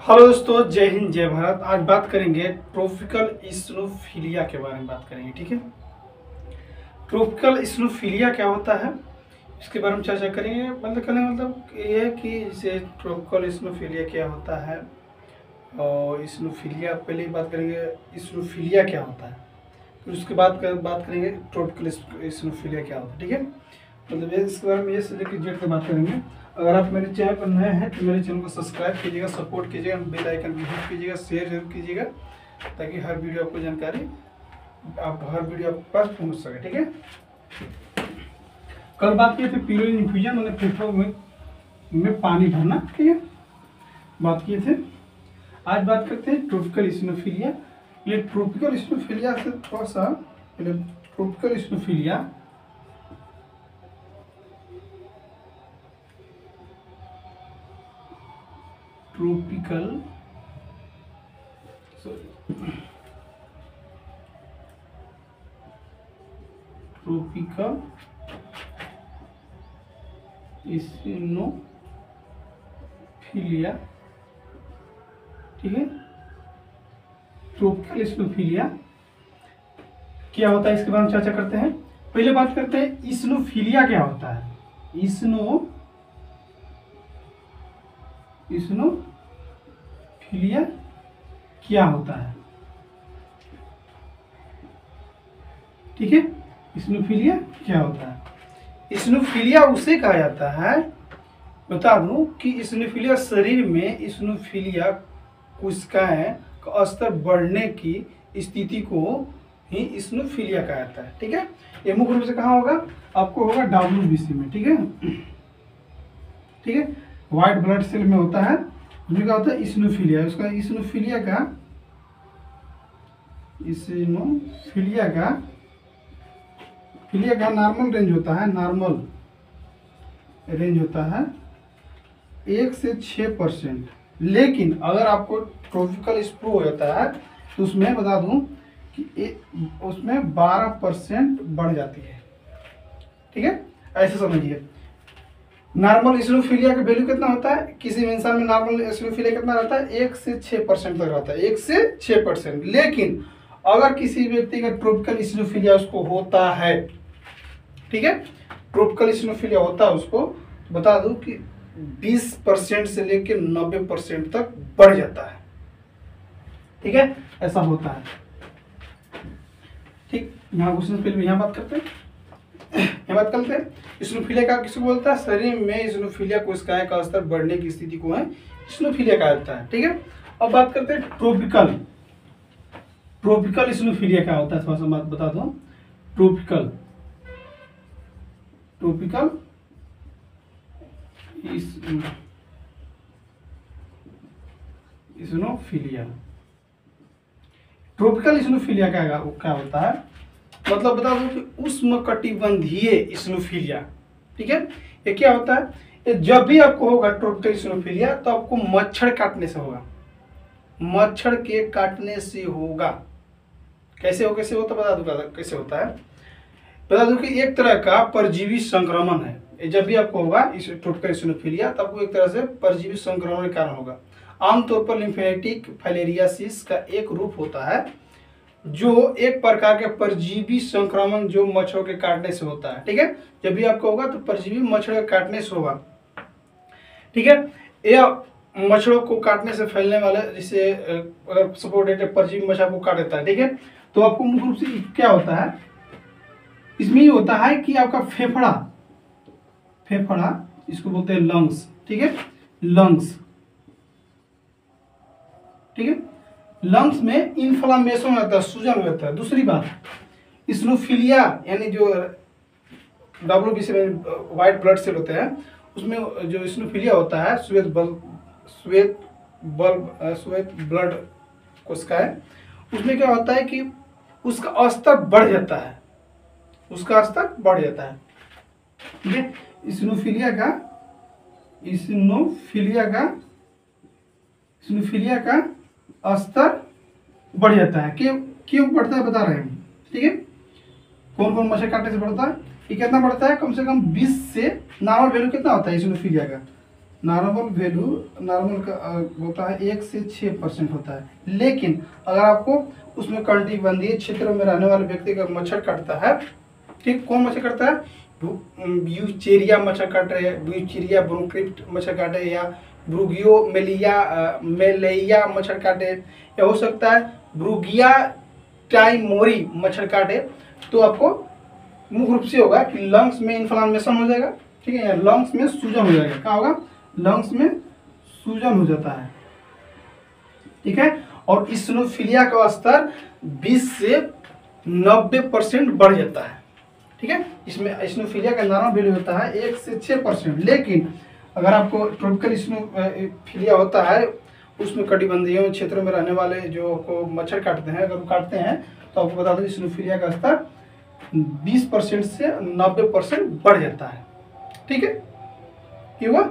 Hello दोस्तों, जय हिंद जय भारत। आज बात करेंगे ट्रॉपिकल इस्नोफिलिया के बारे में बात करेंगे। ठीक है, ट्रॉपिकल इस्नोफिलिया क्या होता है इसके बारे में चर्चा करेंगे। मतलब ये है कि जैसे ट्रॉपिकल इस्नोफिलिया क्या होता है और इस्नोफिलिया पहले ही बात करेंगे इस्नोफिलिया क्या होता है, फिर उसके बाद बात करेंगे ट्रॉपिकल इस्नोफिलिया क्या होता है। ठीक है, मतलब इसके बारे में ये से लेकर जेड तक बात करेंगे। अगर आप मेरे चैनल पर नए हैं तो मेरे चैनल को सब्सक्राइब कीजिएगा, सपोर्ट कीजिएगा, बेल आइकन भी हिट कीजिएगा, शेयर जरूर कीजिएगा ताकि हर वीडियो आपको जानकारी हर वीडियो आपके पास पहुंच सके। ठीक है, कल बात किए थे पिलोइन इन्फ्यूजन मतलब फेफड़ों में पानी भरना। ठीक है, बात किए थे। आज बात करते हैं ट्रॉपिकल इस्नोफिलिया। ये ट्रॉपिकल इस्नोफिलिया से थोड़ा सा पहले ट्रॉपिकल इस्नोफिलिया ट्रॉपिकल इस्नोफिलिया। ठीक है, ट्रॉपिकल इस्नोफिलिया क्या होता है इसके बारे में चर्चा करते हैं। पहले बात करते हैं इस्नोफिलिया क्या होता है। इस्नोफिलिया क्या होता है। ठीक है, इस्नोफिलिया क्या होता है। इस्नोफिलिया उसे कहा जाता है, बता दूं कि इस्नोफिलिया शरीर में इस्नोफिलिया कोशिकाएं का स्तर बढ़ने की स्थिति को ही इस्नोफिलिया कहा जाता है। ठीक है, ये मुख्य रूप से कहाँ होगा, आपको होगा WBC में। ठीक है, ठीक है, व्हाइट ब्लड सेल में होता है, उसमें क्या होता है इस्नोफिलिया। उसका इस्नोफिलिया का नॉर्मल रेंज होता है 1 से 6%। लेकिन अगर आपको ट्रॉपिकल स्प्रू हो जाता है तो उसमें बता दूं कि उसमें 12% बढ़ जाती है। ठीक है, ऐसे समझिए। नॉर्मल इस्नोफिलिया का वैल्यू कितना होता है, किसी इंसान में नॉर्मल इस्नोफिलिया कितना रहता है 1 से 6% तक रहता है, 1 से 6%। लेकिन अगर किसी व्यक्ति का ट्रॉपिकल इस्नोफिलिया उसको होता है, ठीक है, ट्रॉपिकल इस्नोफिलिया होता है उसको, तो बता दूं कि 20% से लेकर 90% तक बढ़ जाता है। ठीक है, ऐसा होता है। ठीक, यहाँ क्वेश्चन पहले यहाँ बात करते हैं। इस्नोफिलिया का किसको बोलता है, शरीर में इस्नोफिलिया कोशिकाएं का स्तर बढ़ने की स्थिति को है इस्नोफिलिया कहा जाता है। ठीक है, अब बात करते हैं ट्रॉपिकल इस्नोफिलिया क्या होता है। थोड़ा सा बात बता दो। ट्रॉपिकल इस्नोफिलिया क्या होता है, मतलब बता दो कि उष्णकटिबंधीय इस्नोफिलिया। ठीक है, ये क्या होता है, ये जब भी आपको होगा ट्रॉपिकल इस्नोफिलिया तो आपको मच्छर काटने से होगा, मच्छर के काटने से होगा। कैसे होता बता दूंगा कैसे होता है। बता दूं कि एक तरह का परजीवी संक्रमण है। जब भी आपको होगा इस ट्रॉपिकल इस्नोफिलिया तब आपको एक तरह से परजीवी संक्रमण के कारण होगा। आमतौर पर लिम्फेटिक फाइलेरियासिस का एक रूप होता है जो एक प्रकार के परजीवी संक्रमण जो मच्छरों के काटने से होता है। ठीक है, जब भी आपको होगा तो परजीवी मच्छरों के काटने से होगा। ठीक है, यह मच्छरों को काटने से फैलने वाले, जैसे अगर सपोर्टेड परजीवी मच्छर को काट देता है, ठीक है, तो आपको मुख्य रूप से क्या होता है, इसमें ये होता है कि आपका फेफड़ा इसको बोलते हैं लंग्स। ठीक है, ठीक है, लंग्स में इन्फ्लामेशन रहता है, सूजन रहता है। दूसरी बात, इस्नोफिलिया यानी जो WBC में व्हाइट ब्लड सेल होते हैं, उसमें जो इस्नोफिलिया होता है श्वेत ब्लड कोशिकाएं, उसमें क्या होता है कि उसका स्तर बढ़ जाता है, ठीक है। इस्नोफिलिया का स्तर बढ़ जाता है। क्यों बढ़ता है बता रहे हैं, ठीक है। कौन कौन मच्छर काटने से बढ़ता है, ये कितना बढ़ता है, कम से कम 20 से, नॉर्मल वैल्यू कितना होता है इस्नोफिलिया का, नॉर्मल वैल्यू नॉर्मल का होता है 1 से 6% होता है, लेकिन अगर आपको उसमें कटिबंधीय क्षेत्रों में रहने वाले व्यक्ति का मच्छर काटता है, ठीक, कौन मच्छर काटता है, ब्यूचेरिया मच्छर काट रहे हैं, ब्यूचेरिया ब्रोंक्रिप्ट मच्छर काटे, या ब्रूगियो मेलेया मच्छर काटे, या हो सकता है ब्रूगिया टाइमोरी मच्छर काटे, तो आपको मुख्य रूप से होगा कि लंग्स में इन्फ्लामेशन हो जाएगा, ठीक है, या लंग्स में सूजन हो जाएगा। क्या होगा, लंग्स में सूजन हो जाता है, ठीक है। और इस्नोफिलिया का स्तर 20 से 90% बढ़ जाता है, ठीक है। इसमें इस्नोफिलिया का नॉर्मल वैल्यू होता है 1 से 6%, लेकिन अगर आपको ट्रॉपिकल इस्नोफिलिया होता है, उसमें कटिबंधीय क्षेत्रों में रहने वाले जो को मच्छर काटते हैं, अगर वो काटते हैं तो आपको बता दो इस्नोफिलिया का स्तर 20% से 90% बढ़ जाता है, ठीक है। ये हुआ।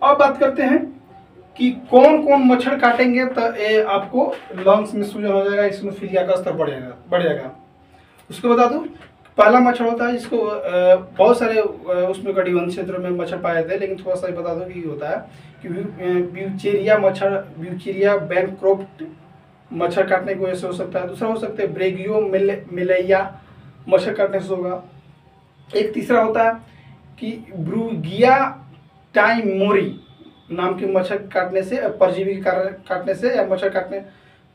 अब बात करते हैं कि कौन कौन मच्छर काटेंगे तो ये आपको लंग्स में सूजन हो जाएगा, इस्नोफिलिया का स्तर बढ़ जाएगा। उसको बता दूं, पहला मच्छर होता है जिसको बहुत सारे उसमें कटिबंधीय क्षेत्रों में मच्छर पाए जाते हैं, लेकिन थोड़ा सा बता दो कि होता है कि ब्यूचेरिया बैनक्रॉफ्ट मच्छर काटने की वजह से हो सकता है। दूसरा हो सकता है ब्रेगियो मिलेया मच्छर काटने से होगा। एक तीसरा होता है कि ब्रूगिया टाइमोरी नाम के मच्छर काटने से, परजीवी के कारण काटने से, या मच्छर काटने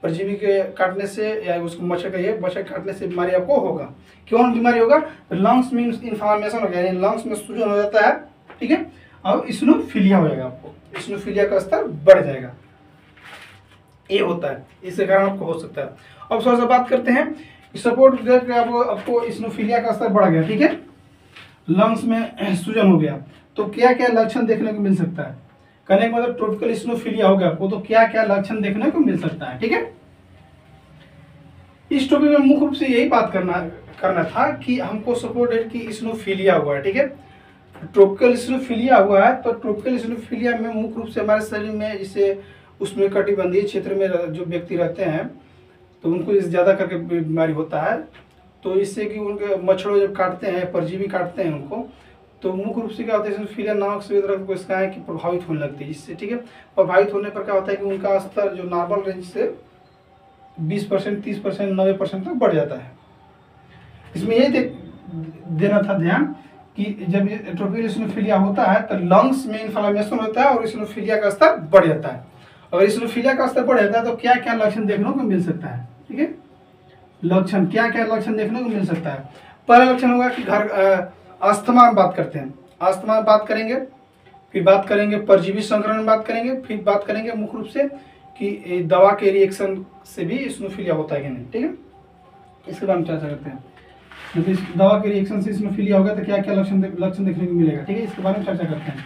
परजीवी के काटने से, या उसको मच्छर काटने से बीमारी आपको होगा। कौन बीमारी होगा, लंग्स में इन्फ्लामेशन हो गया, यानी लंग्स में सूजन हो जाता है, ठीक है। और इस्नोफिलिया हो जाएगा, आपको इस्नोफिलिया का स्तर बढ़ जाएगा, ये होता है, इसके कारण आपको हो सकता है। अब थोड़ा सा बात करते हैं, सपोर्ट आपको इस्नोफिलिया का स्तर बढ़ गया, ठीक है, लंग्स में सूजन हो गया, तो क्या क्या लक्षण देखने को मिल सकता है। कहने का मतलब ट्रॉपिकल इस्नोफिलिया हो गया आपको, तो क्या क्या लक्षण देखने को मिल सकता है, ठीक है। इस टॉपिक में मुख्य रूप से यही बात करना था कि हमको सपोर्टेड की इस्नोफिलिया हुआ है, ठीक है, ट्रॉपिकल इस्नोफिलिया हुआ है। तो ट्रॉपिकल इस्नोफिलिया में मुख्य रूप से हमारे शरीर में, जैसे उसमें कटिबंधीय क्षेत्र में जो व्यक्ति रहते हैं तो उनको ज़्यादा करके बीमारी होता है। तो इससे कि उनके मच्छरों जब काटते हैं, परजीवी काटते हैं उनको, तो मुख्य रूप से क्या होता है, इस्नोफिलिया नामक श्वेत रक्त कोशिकाएं की प्रभावित होने लगती है इससे, ठीक है। प्रभावित होने पर क्या होता है कि उनका स्तर जो नॉर्मल रेंज से 20%, 30%, 90% तक बढ़ जाता है। इसमें ये देना था ध्यान कि जब ट्रॉपिकल इस्नोफिलिया होता है तो लंग्स में इन्फ्लामेशन होता है और इस्नोफिलिया का स्तर बढ़ जाता है। अगर इस्नोफिलिया का स्तर बढ़ जाता है तो क्या क्या लक्षण देखने को मिल सकता है, ठीक है। लक्षण, क्या क्या लक्षण देखने को मिल सकता है। पहला लक्षण होगा कि अस्थमा में बात करते हैं, अस्थमा में बात करेंगे, फिर बात करेंगे परजीवी संक्रमण में बात करेंगे, फिर बात करेंगे मुख्य रूप से कि दवा के रिएक्शन से भी इस्नोफिलिया होता है कि नहीं, ठीक है। इसके बारे में चर्चा करते हैं, मतलब दवा के रिएक्शन से इस्नोफिलिया होगा तो क्या क्या लक्षण देखने को मिलेगा, ठीक है। इसके बारे में चर्चा करते हैं।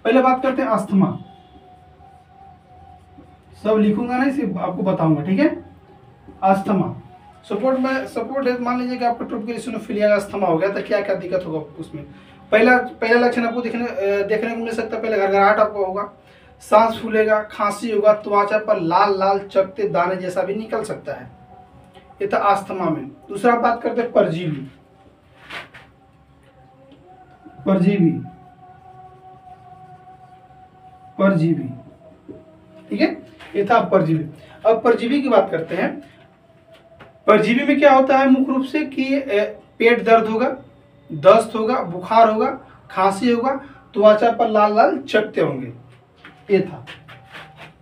पहले बात करते हैं अस्थमा, सब लिखूंगा नहीं, सिर्फ आपको बताऊंगा, ठीक है। अस्थमा सपोर्ट मान लीजिए कि आपको ट्रॉपिकल इस्नोफिलिया का अस्थमा हो गया तो क्या क्या दिक्कत होगा उसमें। पहला लक्षण आपको देखने को मिल सकता है, पहले घरघराहट आपको होगा, सांस फूलेगा, खांसी होगा, त्वचा पर लाल लाल चकते दाने जैसा भी निकल सकता है, ये था अस्थमा में। दूसरा बात करते हैं परजीवी, ठीक है, ये था परजीवी। अब परजीवी की बात करते हैं। परजीवी में क्या होता है मुख्य रूप से कि पेट दर्द होगा, दस्त होगा, बुखार होगा, खांसी होगा, त्वचा पर लाल लाल चकते होंगे, ये था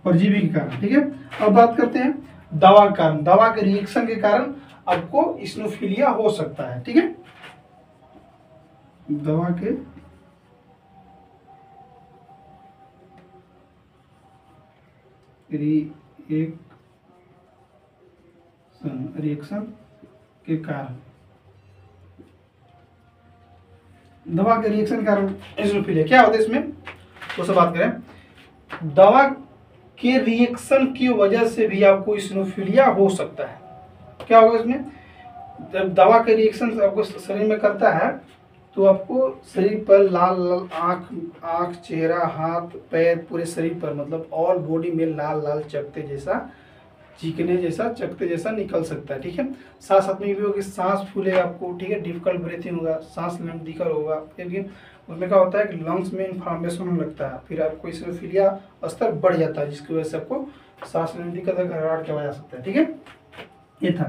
परजीवी के कारण, ठीक है। अब बात करते हैं दवा के कारण, दवा के रिएक्शन के कारण आपको इस्नोफिलिया हो सकता है, ठीक है। दवा के रिएक्शन के कारण, दवा के रिएक्शन के कारण इस्नोफिलिया क्या होता है इसमें, तो सब बात करें। दवा के रिएक्शन की वजह से भी आपको इस्नोफिलिया हो सकता है। क्या होगा इसमें, जब दवा के रिएक्शन आपको शरीर में करता है तो आपको शरीर पर लाल लाल आँख, चेहरा, हाथ, पैर, पूरे शरीर पर, मतलब ऑल बॉडी में लाल लाल चकते जैसा, चीकने जैसा, चकते जैसा निकल सकता है, ठीक है। साथ साथ में भी होगी, सांस फूलेगा आपको, ठीक है, डिफिकल्ट ब्रीथिंग होगा, सांस लेना दिक्कत होगा, क्योंकि उसमें क्या होता है कि लंग्स में इन्फ्लामेशन होने लगता है, फिर आपको इसिनोफिलिया स्तर बढ़ जाता है, जिसकी वजह से आपको सांस लेने में दिक्कत घबराहट के आ सकता है। ठीक है, ये था।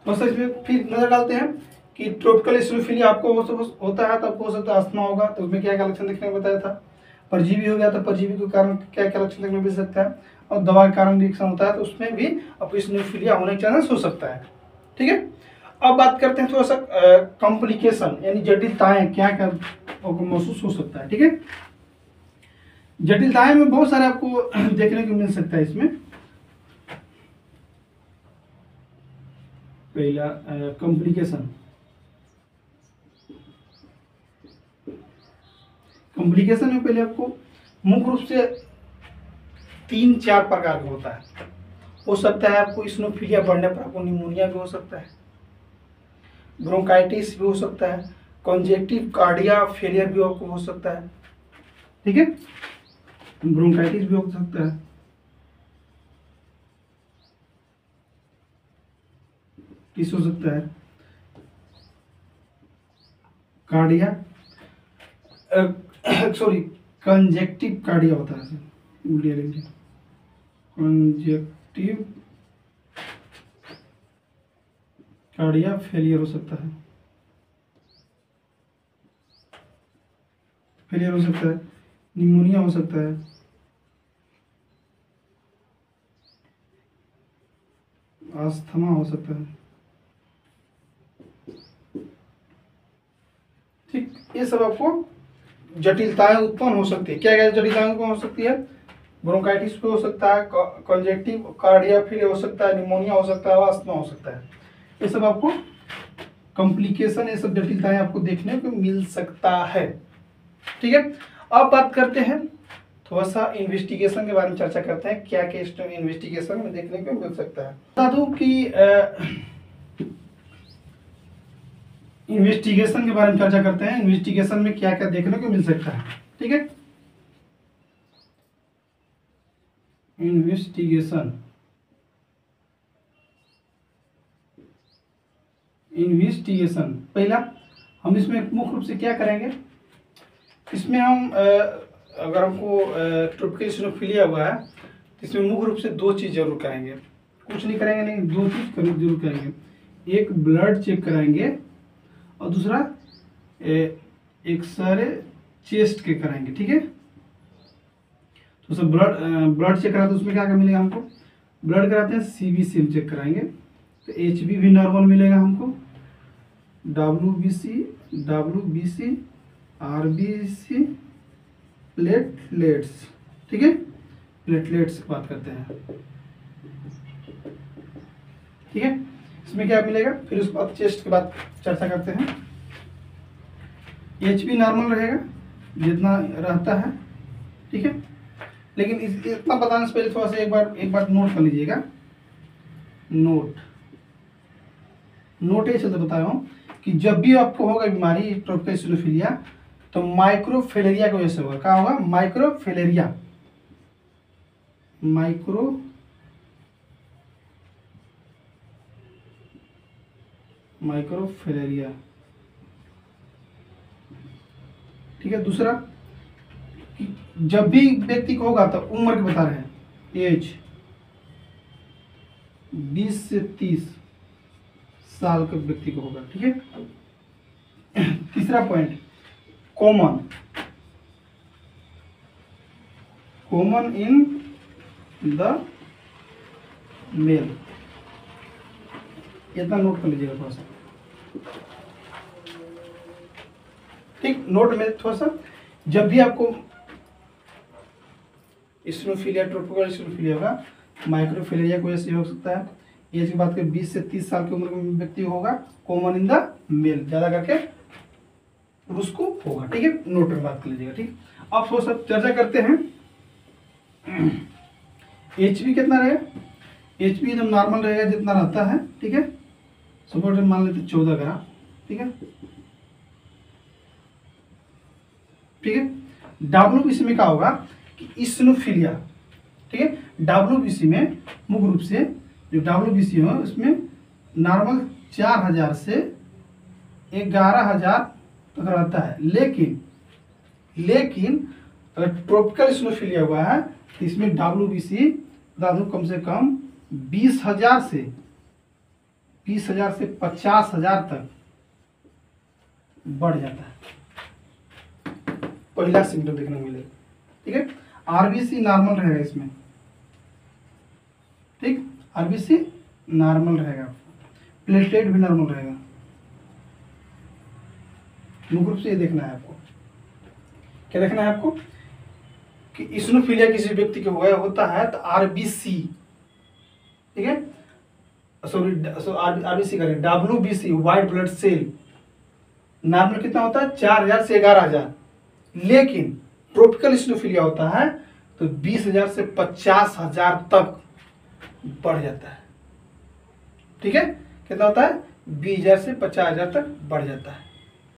तो सर इसमें फिर नजर डालते हैं कि ट्रॉपिकल इसिनोफिलिया आपको होता है तो आपको हो सकता है अस्थमा होगा, तो उसमें क्या क्या लक्षण देखने को बताया था। परजीवी हो गया तो परजीवी के कारण क्या क्या लक्षण देखने को मिल सकता है, और दवा के कारण रिएक्शन होता है तो उसमें भी आपको इसिनोफिलिया होने के चांसेस हो सकता है। ठीक है, अब बात करते हैं थोड़ा सा कॉम्प्लिकेशन यानी जटिलताएं क्या क्या महसूस हो सकता है। ठीक है, जटिलताएं में बहुत सारे आपको देखने को मिल सकता है। इसमें पहला कॉम्प्लिकेशन। कॉम्प्लिकेशन में पहले आपको मुख्य रूप से 3-4 प्रकार का होता है। हो सकता है आपको इसिनोफिलिया बढ़ने पर आपको निमोनिया भी हो सकता है, ब्रोंकाइटिस भी हो सकता है, कॉन्जेक्टिव कार्डिया फेलियर भी आपको हो सकता है। ठीक है, ब्रोंकाइटिस भी हो सकता है, किस हो सकता है, कार्डिया सॉरी कंजेक्टिव कार्डिया होता है, कंजेक्टिव कार्डिया फेलियर हो सकता है, निमोनिया हो सकता है, अस्थमा हो सकता है। ठीक, ये सब आपको जटिलताएं उत्पन्न हो सकती है। क्या क्या जटिलताएं उत्पन्न हो सकती है, ब्रोंकाइटिस भी हो सकता है, कंजेक्टिव कार्डिया फेलियर हो सकता है, निमोनिया हो सकता है, अस्थमा हो सकता है। ये सब आपको कॉम्प्लिकेशन, ये सब जटिलताएं आपको देखने को मिल सकता है। ठीक है, अब बात करते हैं थोड़ा सा इन्वेस्टिगेशन के बारे में, चर्चा करते हैं क्या क्या इन्वेस्टिगेशन में देखने को मिल सकता है। बता दूं कि इन्वेस्टिगेशन के बारे में चर्चा करते हैं, इन्वेस्टिगेशन में क्या क्या देखने को मिल सकता है। ठीक है, इन्वेस्टिगेशन पहला हम इसमें मुख्य रूप से क्या करेंगे, इसमें हम अगर हमको ट्रॉपिकल इसिनोफिलिया हुआ है तो इसमें मुख्य रूप से 2 चीज़ जरूर करेंगे, कुछ नहीं करेंगे लेकिन 2 चीज़ जरूर करेंगे। एक ब्लड चेक कराएंगे और दूसरा एक्सरे चेस्ट के कराएंगे। ठीक है, तो सब ब्लड चेक कराते हैं, उसमें क्या क्या मिलेगा हमको, ब्लड कराते हैं सीबीसी हम चेक कराएंगे तो एचबी भी नॉर्मल मिलेगा हमको, डब्ल्यूबीसी आरबीसी प्लेटलेट्स। ठीक है, प्लेटलेट्स की बात करते हैं। ठीक है, इसमें क्या मिलेगा, फिर उसके बाद चेस्ट के बाद चर्चा करते हैं। एचपी नॉर्मल रहेगा जितना रहता है। ठीक है, लेकिन इतना बताने से पहले थोड़ा सा एक बार नोट कर लीजिएगा। नोट ये चलते बता रहा हूँ कि जब भी आपको होगा बीमारी ट्रॉपिकल इसिनोफिलिया तो माइक्रोफिलेरिया की वजह से होगा। क्या होगा, माइक्रोफिलेरिया ठीक है, दूसरा जब भी व्यक्ति को होगा तो उम्र के बता रहे हैं, एज 20 से 30 साल के व्यक्ति को होगा। ठीक है, तीसरा point common in the male, इतना नोट कर लीजिएगा थोड़ा सा। ठीक, नोट में थोड़ा सा, जब भी आपको इसिनोफिलिया ट्रॉपिकल इसिनोफिलिया होगा माइक्रोफिलेरिया की वजह से हो सकता है। एज की बात करें 20 से 30 साल की उम्र का व्यक्ति होगा, कॉमन इन द मेल ज्यादा करके उसको होगा। ठीक है, नोट में बात कर लीजिएगा। ठीक, अब थोड़ा सा चर्चा करते हैं। एचपी कितना रहेगा, एचपी एकदम नॉर्मल रहेगा जितना रहता है। ठीक है, सपोज मान लेते 14 ग्राम। ठीक है, डब्ल्यूबीसी में क्या होगा कि इसिनोफिलिया, ठीक है, डब्ल्यूबीसी में मुख्य रूप से जो डब्ल्यूबीसी है उसमें नॉर्मल 4000 से 11000 तक रहता है, लेकिन लेकिन अगर ट्रॉपिकल इस्नोफिलिया हुआ है तो इसमें WBC बता दूं कम से कम 20,000 से 50,000 तक बढ़ जाता है। पहला सिम्टम देखने को मिलेगा। ठीक है, RBC नॉर्मल रहेगा इसमें। ठीक, RBC नॉर्मल रहेगा, प्लेटलेट भी नॉर्मल रहेगा। मुख्य रूप से ये देखना है आपको। क्या देखना है आपको कि इस्नोफिलिया किसी व्यक्ति के हुआ होता है तो RBC, ठीक है, RBC करें, WBC white blood cell normal कितना होता है 4,000 से 11,000, लेकिन ट्रॉपिकल इस्नोफिलिया होता है तो 20,000 से 50,000 तक बढ़ जाता है। ठीक है, कितना होता है 20,000 से 50,000 तक बढ़ जाता है।